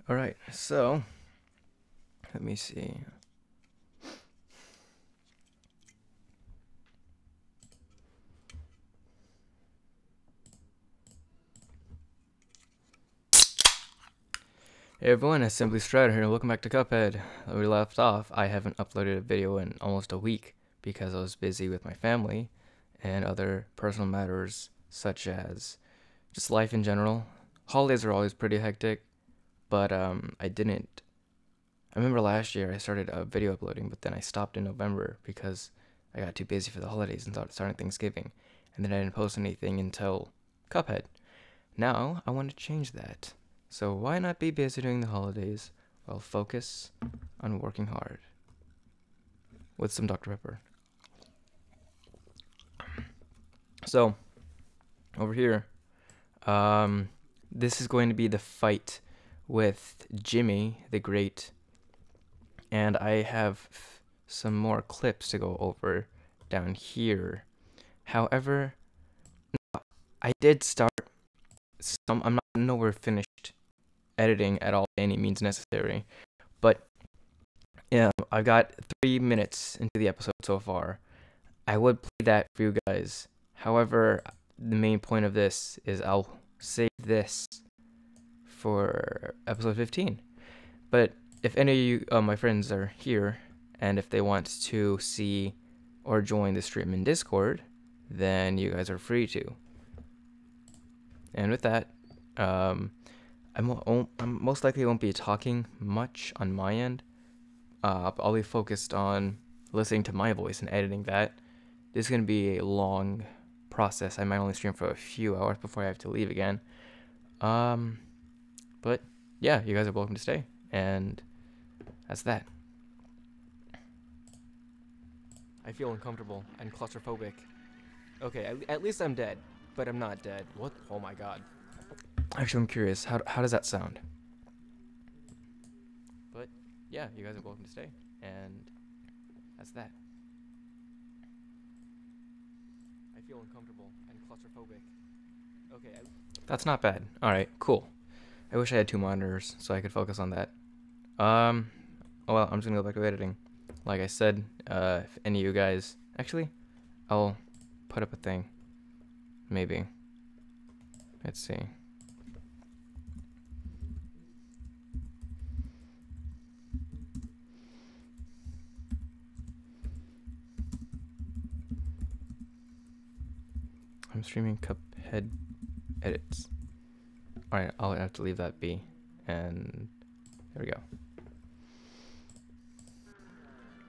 Alright, so let me see. Hey everyone, it's Simply Strider here. Welcome back to Cuphead. Where we left off, I haven't uploaded a video in almost a week because I was busy with my family and other personal matters such as just life in general. Holidays are always pretty hectic, but I remember last year I started video uploading, but then I stopped in November because I got too busy for the holidays and started Thanksgiving, and then I didn't post anything until Cuphead. Now I want to change that. So why not be busy during the holidays while focus on working hard with some Dr. Pepper. So over here, this is going to be the fight with Jimmy the Great, and I have some more clips to go over down here. However, I did start some. I'm not nowhere finished editing at all by any means necessary, but yeah, I've got 3 minutes into the episode so far. I would play that for you guys. However, the main point of this is I'll save this for episode 15. But if any of you, my friends, are here, and if they want to see or join the stream in Discord, then you guys are free to. And with that, I'm most likely won't be talking much on my end. I'll be focused on listening to my voice and editing that. This is going to be a long process. I might only stream for a few hours before I have to leave again. But yeah, you guys are welcome to stay. And that's that. I feel uncomfortable and claustrophobic. Okay, at least I'm dead, but I'm not dead. What? Oh my god. Actually, I'm curious. How does that sound? But yeah, you guys are welcome to stay. And that's that. I feel uncomfortable and claustrophobic. Okay. That's not bad. Alright, cool. I wish I had 2 monitors so I could focus on that. Oh well, I'm just gonna go back to editing. Like I said, if any of you guys... Actually, I'll put up a thing. Maybe. Let's see. I'm streaming Cuphead edits. Alright, I'll have to leave that be. And there we go.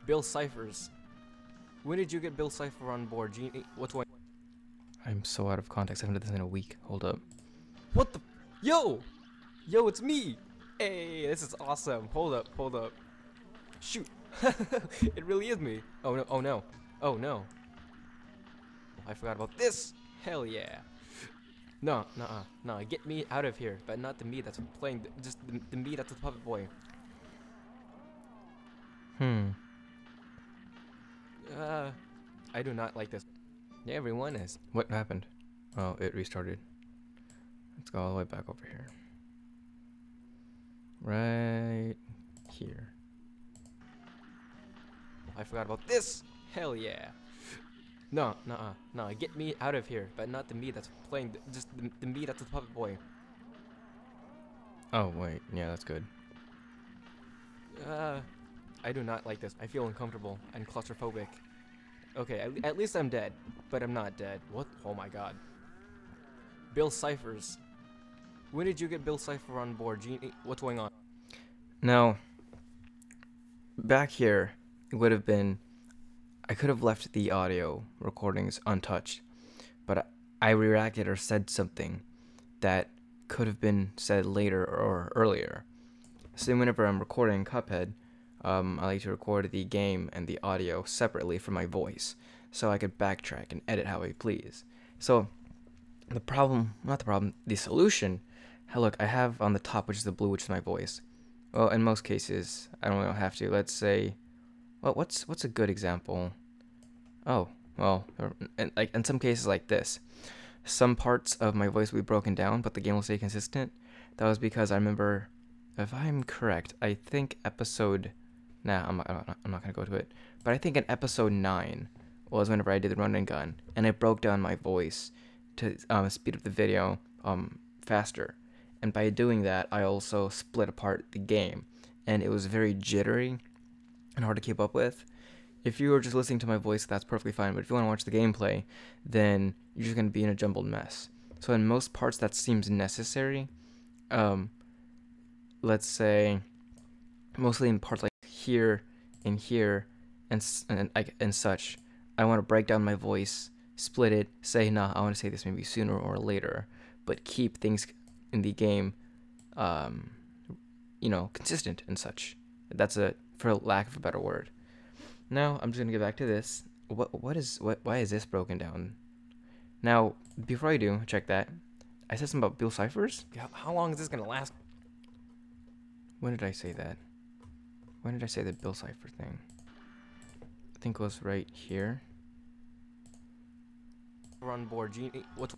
Bill Cyphers. When did you get Bill Cipher on board? Genie, what's going? I'm so out of context. I haven't done this in a week. Hold up. What the? Yo! Yo, it's me! Hey, this is awesome. Hold up. Shoot. It really is me. Oh no, oh no. Oh no. I forgot about this. Hell yeah. No, no, get me out of here. But not the me that's playing, just the me that's the puppet boy. I do not like this. Yeah, everyone is. What happened? Oh, it restarted. Let's go all the way back over here. Right here. I forgot about this. Hell yeah. No, get me out of here. But not the me that's playing, just the me that's the puppet boy. Oh, wait. Yeah, that's good. I do not like this. I feel uncomfortable and claustrophobic. Okay, at least I'm dead, but I'm not dead. What? Oh my god. Bill Cyphers. When did you get Bill Cipher on board? Genie, what's going on? Now, back here, it would have been... I could have left the audio recordings untouched, but I reacted or said something that could have been said later or earlier. So whenever I'm recording Cuphead, I like to record the game and the audio separately from my voice, so I could backtrack and edit how I please. So, the solution, look, I have on the top, which is the blue, which is my voice. Well, in most cases, I don't really have to. Let's say, well, what's a good example? Oh, well, in some cases like this, some parts of my voice will be broken down, but the game will stay consistent. That was because I remember if I'm correct, I think episode. Nah, I'm not gonna go to it. But I think in episode 9 was whenever I did the run and gun, and I broke down my voice to speed up the video faster. And by doing that, I also split apart the game, and it was very jittery and hard to keep up with. If you were just listening to my voice, that's perfectly fine. But if you want to watch the gameplay, then you're just gonna be in a jumbled mess. So in most parts, that seems necessary. Let's say mostly in parts like here and here and such, I want to break down my voice, split it, say nah, I want to say this maybe sooner or later, but keep things in the game consistent and such. That's for lack of a better word. Now I'm just gonna get back to this. Why is this broken down? Now before I do check that, I said something about Bill Cyphers. How long is this gonna last? When did I say that? When did I say the Bill Cipher thing? I think it was right here. We're on board. Genie. What's?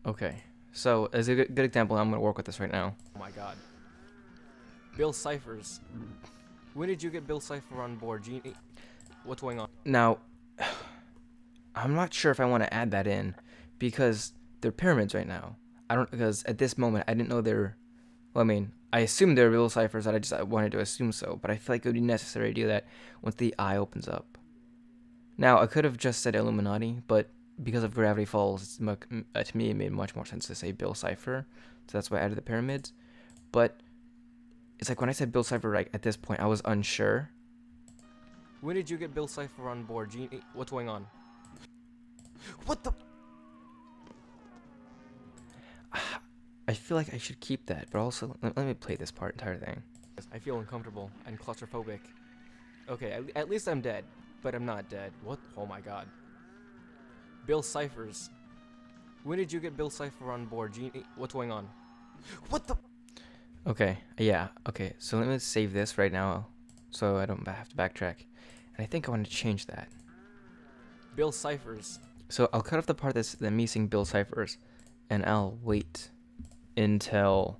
Okay, so as a good example, I'm gonna work with this right now. Oh my God. Bill Cyphers. When did you get Bill Cipher on board? Genie. What's going on? Now, I'm not sure if I want to add that in because they're pyramids right now. Because at this moment I didn't know they're. Well, I mean, I assumed they're real ciphers that I wanted to assume so, but I feel like it would be necessary to do that once the eye opens up. Now, I could have just said Illuminati, but because of Gravity Falls, to me it made much more sense to say Bill Cipher, so that's why I added the pyramids. But it's like when I said Bill Cipher, like, at this point, I was unsure. When did you get Bill Cipher on board? Genie. What's going on? What the? I feel like I should keep that, but also let me play this entire thing. I feel uncomfortable and claustrophobic. Okay, at least I'm dead, but I'm not dead. What? Oh my God. Bill Cyphers. When did you get Bill Cipher on board? Genie. What's going on? What the? Okay, yeah, okay, so let me save this right now so I don't have to backtrack. And I think I want to change that. Bill Cyphers. So I'll cut off the part that's me saying Bill Cyphers, and I'll wait until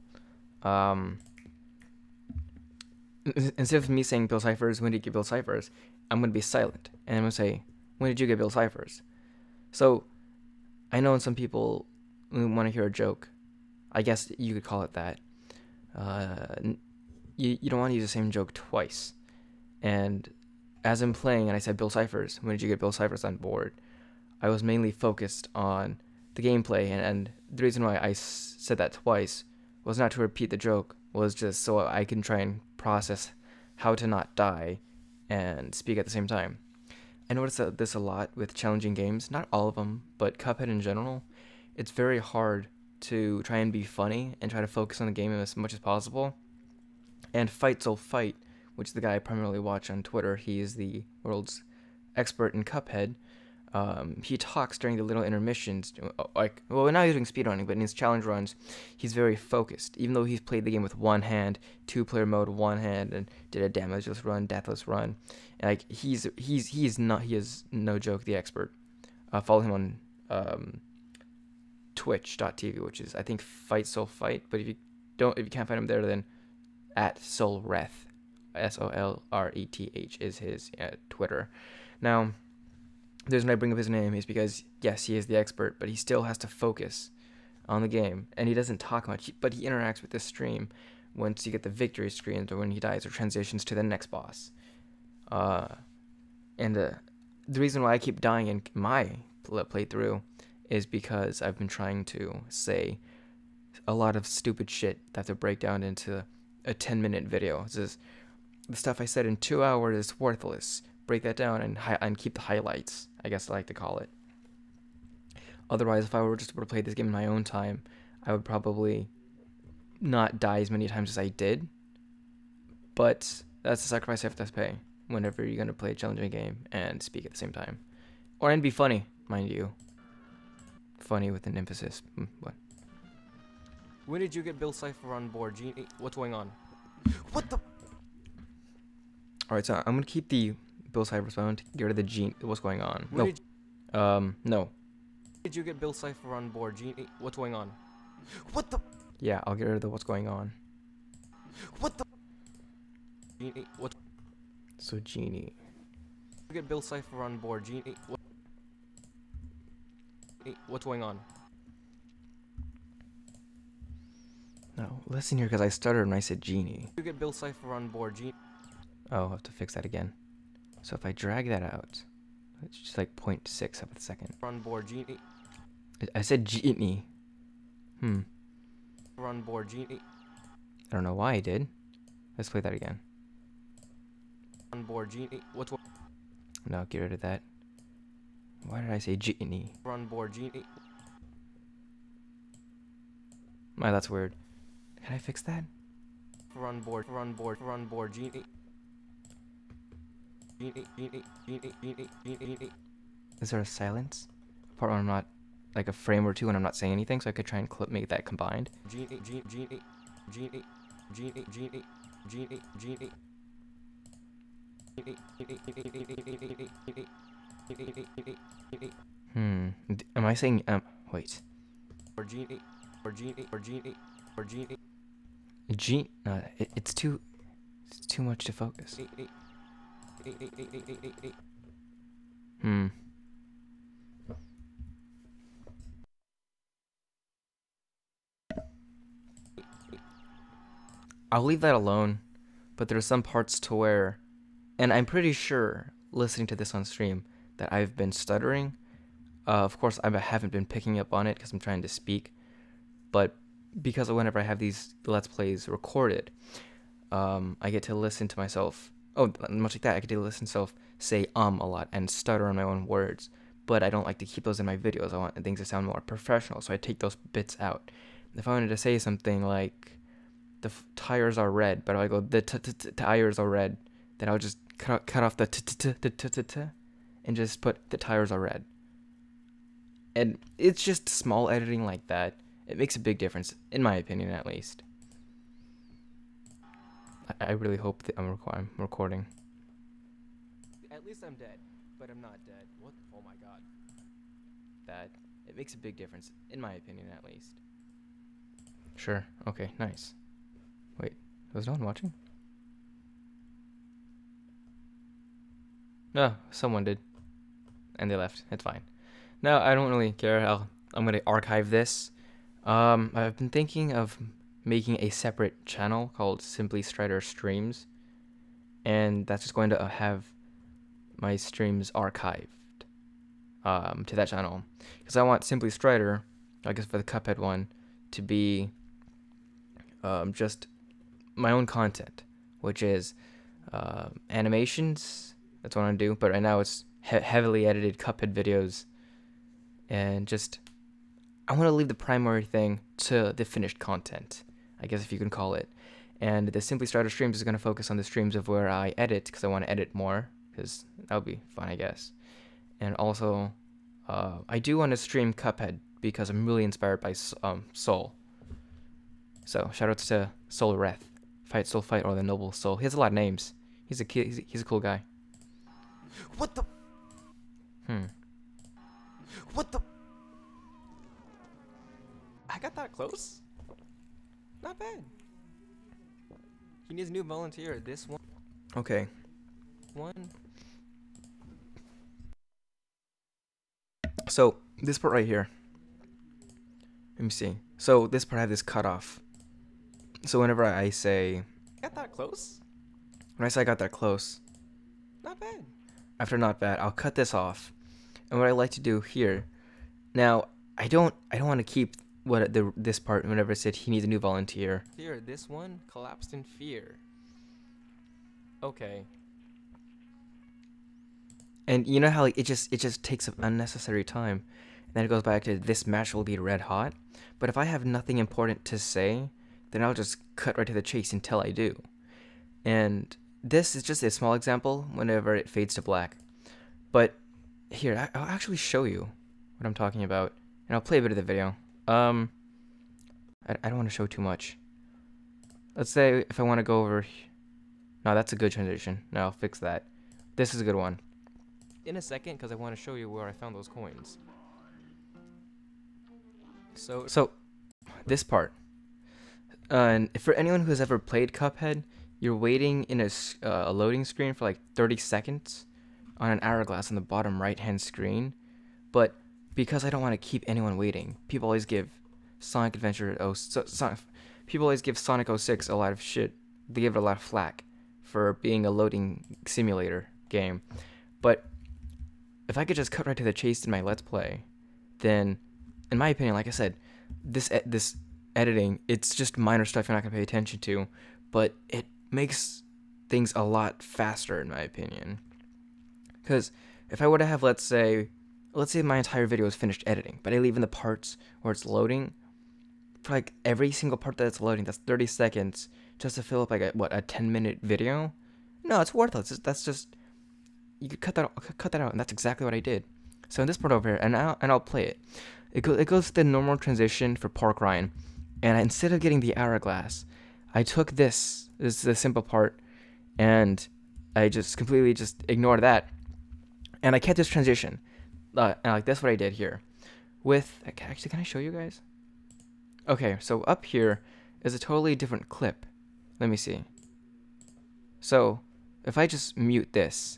instead of me saying Bill Cyphers, when did you get Bill Cyphers, I'm going to be silent, and I'm going to say, when did you get Bill Cyphers? So I know some people want to hear a joke. I guess you could call it that. You don't want to use the same joke twice. And as I'm playing and I said Bill Cyphers, when did you get Bill Cyphers on board, I was mainly focused on the gameplay, and the reason why I said that twice was not to repeat the joke, was just so I can try and process how to not die and speak at the same time. I noticed this a lot with challenging games, not all of them, but Cuphead in general. It's very hard to try and be funny and try to focus on the game as much as possible. And Fight Soul Fight, which is the guy I primarily watch on Twitter, he is the world's expert in Cuphead. He talks during the little intermissions, well, now he's doing speedrunning, but in his challenge runs, he's very focused. Even though he's played the game with one hand, 2-player mode, one hand, and did a damageless run, deathless run, and like he is no joke the expert. Follow him on Twitch.tv, which is I think Fight Soul Fight. But if you can't find him there, then at Solreth, SOLRETH is his Twitter. Now, the reason I bring up his name is because, yes, he is the expert, but he still has to focus on the game, and he doesn't talk much, but he interacts with the stream once you get the victory screens or when he dies or transitions to the next boss. And the reason why I keep dying in my playthrough is because I've been trying to say a lot of stupid shit that I have to break down into a 10-minute video. This is the stuff I said in 2 hours is worthless. Break that down and keep the highlights, I guess I like to call it. Otherwise, if I were just able to play this game in my own time, I would probably not die as many times as I did. But that's the sacrifice you have to pay whenever you're going to play a challenging game and speak at the same time. And be funny, mind you. Funny with an emphasis. What? When did you get Bill Cipher on board? Genie. What's going on? What the? Alright, so I'm going to keep the Bill Cypher's phone to get rid of the gene. What's going on? No. Did you get Bill Cipher on board? Genie. What's going on? What the? Yeah, I'll get rid of the what's going on. What the? Genie, what? So Genie. Get Bill Cipher on board. Genie, what? What's going on? No, listen here, because I stuttered when I said Genie. You get Bill Cipher on board. Genie. Oh, I'll have to fix that again. So if I drag that out, it's just like 0.6 up a second. On board. Genie. I said Genie. On board. Genie. I don't know why I did. Let's play that again. On board. Genie. What's No, get rid of that. Why did I say Genie? on board? Genie. Oh, that's weird. Can I fix that? On board. On board. On board. Genie. Genie. Genie. Genie. Genie. Genie. Is there a silence? Part when I'm not, like a frame or two when I'm not saying anything, so I could try and make that combined. Genie. Genie. Genie. Genie. Genie. Genie. Genie. Genie. Am I saying wait. Or genie, or genie, or genie, or genie. It's too much to focus. I'll leave that alone, but there are some parts to where, and I'm pretty sure, listening to this on stream, that I've been stuttering. Of course, I haven't been picking up on it because I'm trying to speak, but because of whenever I have these Let's Plays recorded, I get to listen to myself. Oh, much like that, I get to listen to myself say a lot and stutter on my own words. But I don't like to keep those in my videos. I want things to sound more professional, so I take those bits out. If I wanted to say something like, the tires are red, but if I go, the tires are red, then I'll just cut off the t and just put the tires are red. And it's just small editing like that. It makes a big difference, in my opinion, at least. I really hope that I'm recording. At least I'm dead, but I'm not dead. What? Oh my god. That it makes a big difference, in my opinion, at least. Sure. Okay. Nice. Wait, was no one watching? No, someone did, and they left. It's fine. No, I don't really care. I'm gonna archive this. I've been thinking of making a separate channel called Simply Strider Streams, and that's just going to have my streams archived to that channel, because I want Simply Strider, I guess for the Cuphead one, to be just my own content, which is animations. That's what I want to do, but right now it's heavily edited Cuphead videos, and just I want to leave the primary thing to the finished content, I guess if you can call it. And the Simply Strider streams is going to focus on the streams of where I edit, because I want to edit more, because that would be fun, I guess. And also, I do want to stream Cuphead because I'm really inspired by Soul. So shout out to Soul Reth, Fight Soul Fight, or the Noble Soul. He has a lot of names. He's a he's a cool guy. What the? What the? I got that close? Not bad. He needs a new volunteer. This one. Okay. So this part right here. Let me see. So this part I have this cutoff. So whenever I say, Got that close? when I say I got that close, Not bad. after not bad, I'll cut this off. And what I like to do here, now I don't want to keep this part whenever it said he needs a new volunteer. Fear. This one collapsed in fear. Okay. And you know how like, it just takes up unnecessary time. And then it goes back to this match will be red hot. But if I have nothing important to say, then I'll just cut right to the chase until I do. And this is just a small example whenever it fades to black. But here, I'll actually show you what I'm talking about. And I'll play a bit of the video. I don't want to show too much. Let's say if I want to go over... No, that's a good transition. No, I'll fix that. This is a good one. In a second, because I want to show you where I found those coins. So this part. And for anyone who has ever played Cuphead, you're waiting in a loading screen for like 30 seconds on an hourglass on the bottom right hand screen. But because I don't want to keep anyone waiting, people always give Sonic Adventure people always give Sonic 06 a lot of shit. They give it a lot of flack for being a loading simulator game. But if I could just cut right to the chase in my Let's Play, then, in my opinion, like I said, this editing, it's just minor stuff you're not going to pay attention to, but it makes things a lot faster, in my opinion. Because if I were to have, let's say my entire video is finished editing, but I leave in the parts where it's loading, for like every single part that it's loading, that's 30 seconds, just to fill up like a 10-minute video? No, it's worthless. That's just, you could cut that out, and that's exactly what I did. So in this part over here, and I'll play it. It goes the normal transition for Park Ryan, and instead of getting the hourglass, I took this is the simple part, and I just completely just ignored that, and I kept this transition, and like that's what I did here. With actually, can I show you guys? Okay, so up here is a totally different clip. Let me see. So if I just mute this.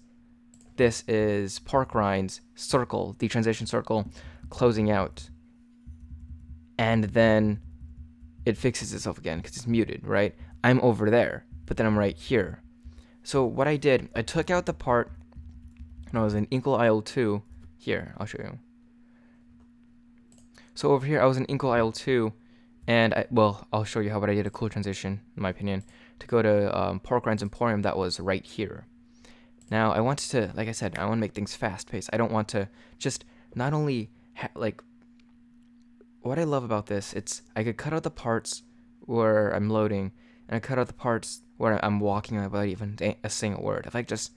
This is Park Ryan's circle, the transition circle, closing out. And then it fixes itself again because it's muted, right? I'm over there, but then I'm right here. So what I did, I took out the part when I was in Inkle Isle 2. Here, I'll show you. So over here, I was in Inkle Isle 2, and I'll show you what I did a cool transition, in my opinion, to go to Park Ryan's Emporium that was right here. Now, I wanted to, like I said, I want to make things fast-paced. I don't want to just not only, what I love about this, I could cut out the parts where I'm loading, and I cut out the parts where I'm walking without even a single word. If I just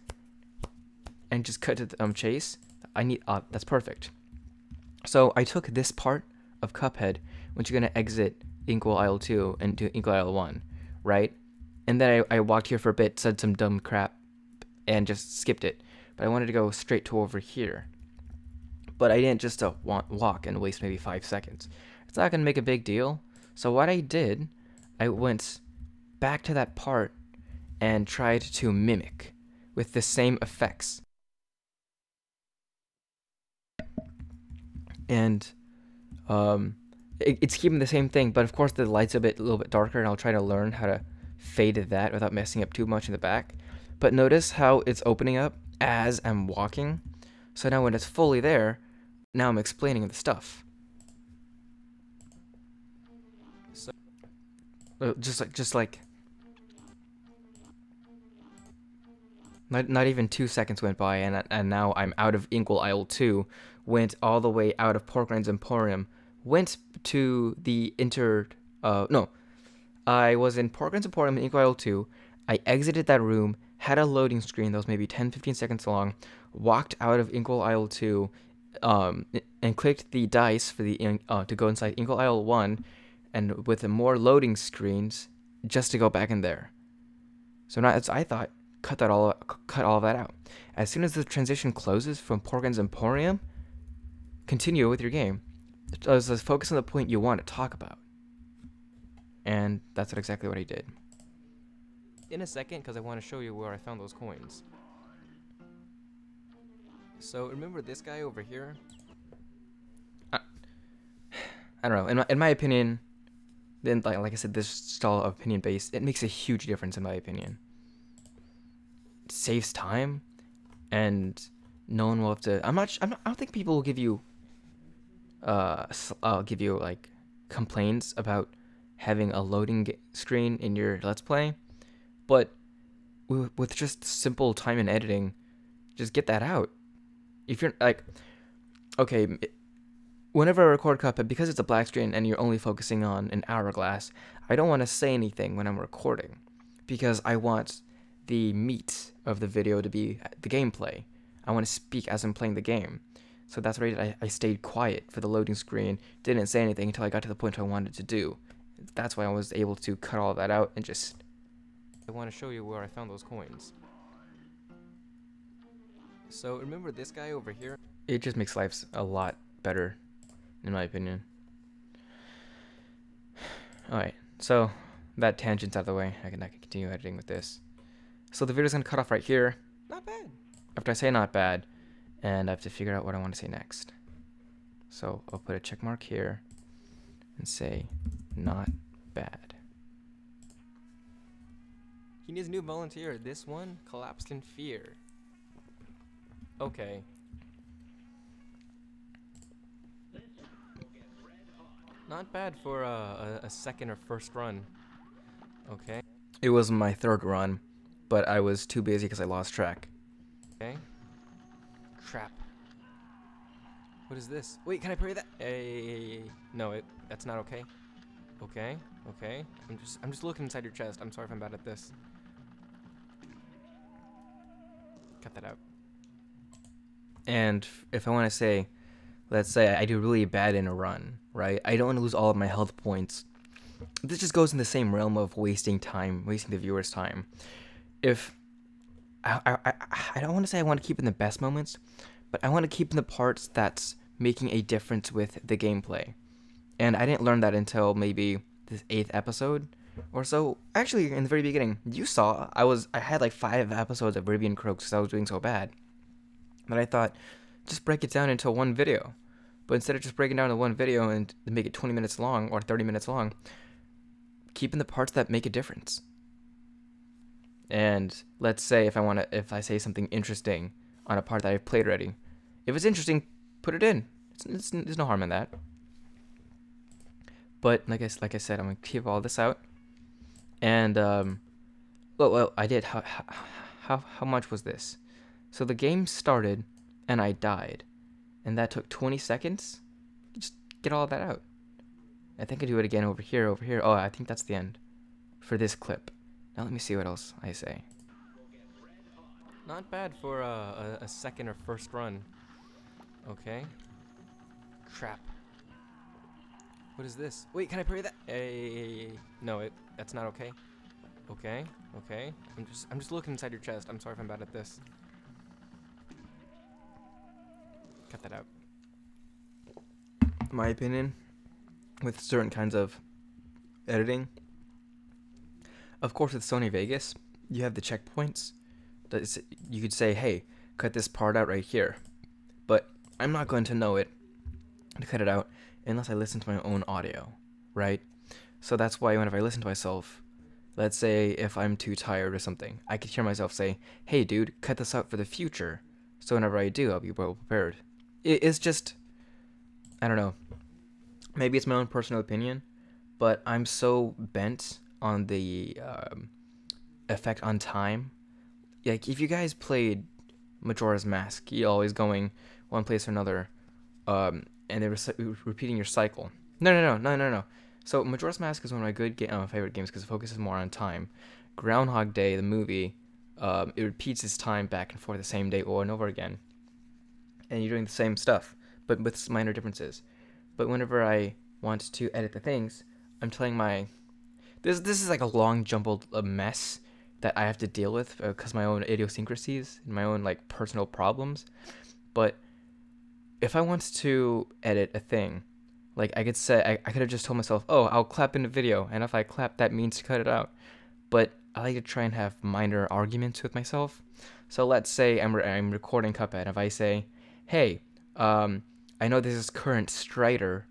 cut to the chase, that's perfect. So I took this part of Cuphead, which you're going to exit Inkle Isle 2 into Inkle Isle 1, right? And then I walked here for a bit, said some dumb crap, and just skipped it. But I wanted to go straight to over here. But I didn't just walk and waste maybe 5 seconds. It's not going to make a big deal. So what I did, I went back to that part and tried to mimic with the same effects. And it's keeping the same thing, but of course the light's a little bit darker, and I'll try to learn how to fade that without messing up too much in the back. But notice how it's opening up as I'm walking. So now when it's fully there, now I'm explaining the stuff. So just like not even 2 seconds went by, and now I'm out of Inkle Isle 2, went all the way out of Park Ryan's Emporium, went to the I was in Park Ryan's Emporium in Inkle Isle 2. I exited that room, had a loading screen that was maybe 10-15 seconds long, walked out of Inkle Isle 2, and clicked the dice for the to go inside Inkle Isle 1, and with more loading screens just to go back in there. So now I thought, cut all of that out. As soon as the transition closes from Park Ryan's Emporium, continue with your game. Just focus on the point you want to talk about. And that's exactly what I did. In a second, because I want to show you where I found those coins. So remember this guy over here? I don't know. In my opinion, then like I said, this style of opinion based, it makes a huge difference in my opinion. It saves time, and no one will have to. I don't think people will give you. I'll give you like complaints about having a loading screen in your Let's Play. But with just simple time and editing, just get that out. If you're like, okay, whenever I record Cuphead, because it's a black screen and you're only focusing on an hourglass, I don't want to say anything when I'm recording, because I want the meat of the video to be the gameplay. I want to speak as I'm playing the game. So that's what I did. I stayed quiet for the loading screen, didn't say anything until I got to the point I wanted to do. That's why I was able to cut all that out and just... I want to show you where I found those coins. So remember this guy over here? It just makes life a lot better, in my opinion. Alright, so that tangent's out of the way, I can continue editing with this. So the video's gonna cut off right here. Not bad. After I say not bad, and I have to figure out what I want to say next. So I'll put a check mark here and say not bad. He needs a new volunteer. This one collapsed in fear. Okay. Not bad for a second or first run. Okay. It was my third run, but I was too busy because I lost track. Okay. Crap. What is this? Wait, can I pray that? Hey, no, that's not okay. Okay, okay. I'm just looking inside your chest. I'm sorry if I'm bad at this. Cut that out. And if I want to say, let's say I do really bad in a run, right? I don't want to lose all of my health points. This just goes in the same realm of wasting time, wasting the viewer's time. If I don't want to say I want to keep in the best moments, but I want to keep in the parts that's making a difference with the gameplay. And I didn't learn that until maybe this 8th episode or so. Actually, in the very beginning, you saw I had like 5 episodes of Arabian Croaks because I was doing so bad. But I thought, just break it down into one video. But instead of just breaking down to one video and make it 20 minutes long or 30 minutes long, keep in the parts that make a difference. And let's say if I say something interesting on a part that I've played already, if it's interesting, put it in. There's no harm in that. But like I said, I'm gonna keep all this out. And well, I did. How much was this? So the game started, and I died, and that took 20 seconds. Just get all that out. I think I do it again over here. Oh, I think that's the end for this clip. Now let me see what else I say. Not bad for a second or first run. Okay. Crap. What is this? Wait, can I pray that? Hey, no, that's not okay. Okay, okay. I'm just looking inside your chest. I'm sorry if I'm bad at this. Cut that out. My opinion, with certain kinds of editing, of course with Sony Vegas, you have the checkpoints. You could say, hey, cut this part out right here. But I'm not going to know it to cut it out unless I listen to my own audio, right? So that's why whenever I listen to myself, let's say if I'm too tired or something, I could hear myself say, hey dude, cut this out for the future. So whenever I do, I'll be well prepared. It's just, I don't know. Maybe it's my own personal opinion, but I'm so bent on the effect on time. Like, if you guys played Majora's Mask, you're always going one place or another, and they were repeating your cycle. No. So Majora's Mask is one of my favorite games because it focuses more on time. Groundhog Day, the movie, it repeats its time back and forth the same day over and over again. And you're doing the same stuff, but with minor differences. But whenever I want to edit the things, I'm telling my... This is like a long, jumbled mess that I have to deal with because my own idiosyncrasies and my own like personal problems. But if I want to edit a thing, like I could say, I could have just told myself, oh, I'll clap in the video, and if I clap, that means to cut it out. But I like to try and have minor arguments with myself. So let's say I'm recording Cuphead. If I say, hey, I know this is current Strider,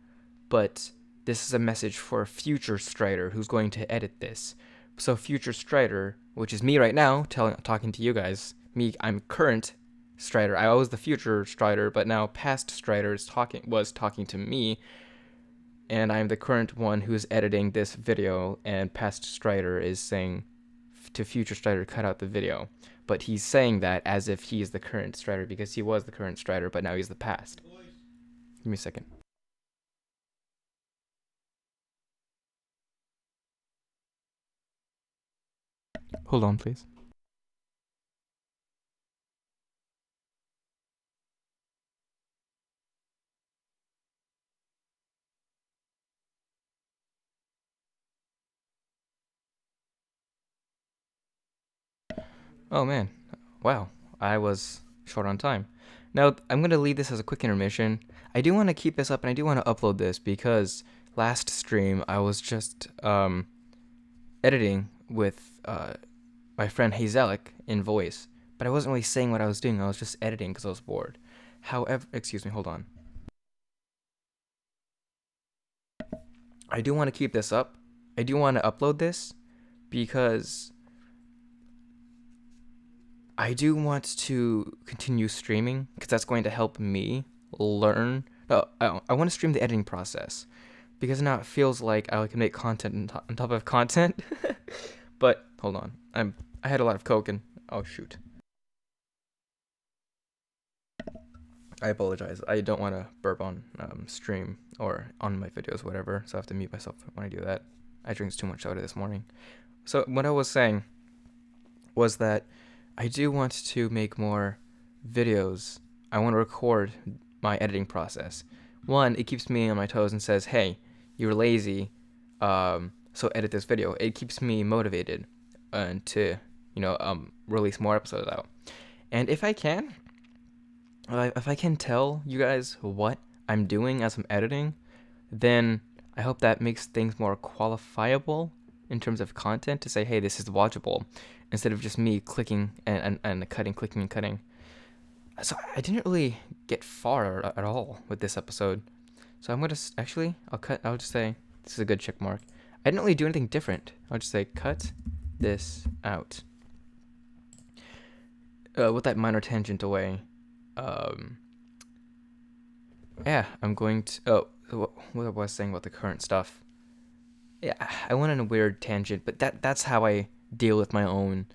but this is a message for future Strider who's going to edit this. So future Strider, which is me right now, talking to you guys. I'm current Strider. I was the future Strider, but now past Strider was talking to me, and I'm the current one who's editing this video, and past Strider is saying to future Strider, cut out the video. But he's saying that as if he is the current Strider because he was the current Strider, but now he's the past. Give me a second. Hold on, please. Oh man, wow, I was short on time. Now, I'm going to leave this as a quick intermission. I do want to keep this up and I do want to upload this because last stream I was just, editing with my friend Hazelic in voice, but I wasn't really saying what I was doing. I was just editing because I was bored. However, excuse me, hold on. I do want to keep this up. I do want to upload this because I do want to continue streaming because that's going to help me learn. I want to stream the editing process because now it feels like I can make content on top of content. But hold on, I had a lot of Coke and oh shoot. I apologize. I don't want to burp on stream or on my videos, whatever. So I have to mute myself when I do that. I drank too much soda this morning. So what I was saying was that I do want to make more videos. I want to record my editing process. One, it keeps me on my toes and says, hey, you're lazy, so edit this video. It keeps me motivated to, release more episodes out. And if I can tell you guys what I'm doing as I'm editing, then I hope that makes things more qualifiable in terms of content to say, hey, this is watchable, instead of just me clicking and cutting, clicking and cutting. So I didn't really get far at all with this episode. So I'm gonna I'll just say this is a good check mark. I didn't really do anything different. I'll just say cut this out. With that minor tangent away. Yeah, I'm going to. Oh, what I was saying about the current stuff. Yeah, I went on a weird tangent, but that's how I deal with my own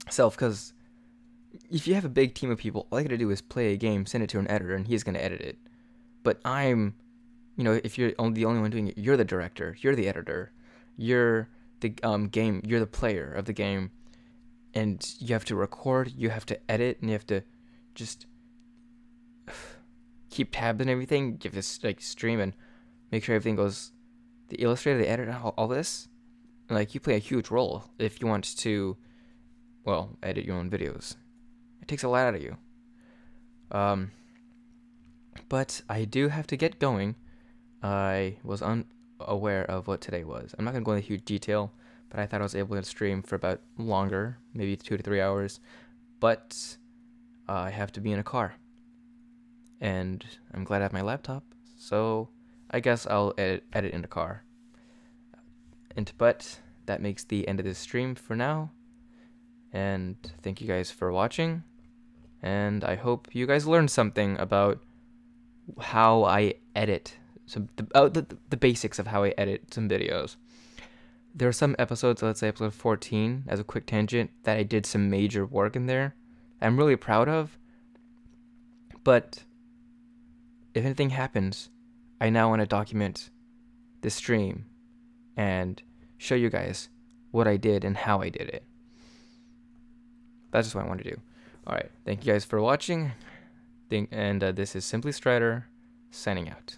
self. Because if you have a big team of people, all I gotta do is play a game, send it to an editor, and he's gonna edit it. But if you're the only one doing it, you're the director, you're the editor, you're the you're the player of the game, and you have to record, you have to edit, and you have to just keep tabs and everything. You have to stream and make sure everything goes. The illustrator, the editor, all this, you play a huge role if you want to, edit your own videos. It takes a lot out of you. But I do have to get going. I was unaware of what today was. I'm not going to go into huge detail, but I thought I was able to stream for about longer, maybe 2 to 3 hours. But I have to be in a car. And I'm glad I have my laptop, so I guess I'll edit in the car. But that makes the end of this stream for now. And thank you guys for watching. And I hope you guys learned something about how I edit, the basics of how I edit some videos. There are some episodes, let's say episode 14, as a quick tangent, that I did some major work in there. I'm really proud of. But if anything happens, I now want to document the stream and show you guys what I did and how I did it. That's just what I want to do. Alright, thank you guys for watching. This is Simply Strider, signing out.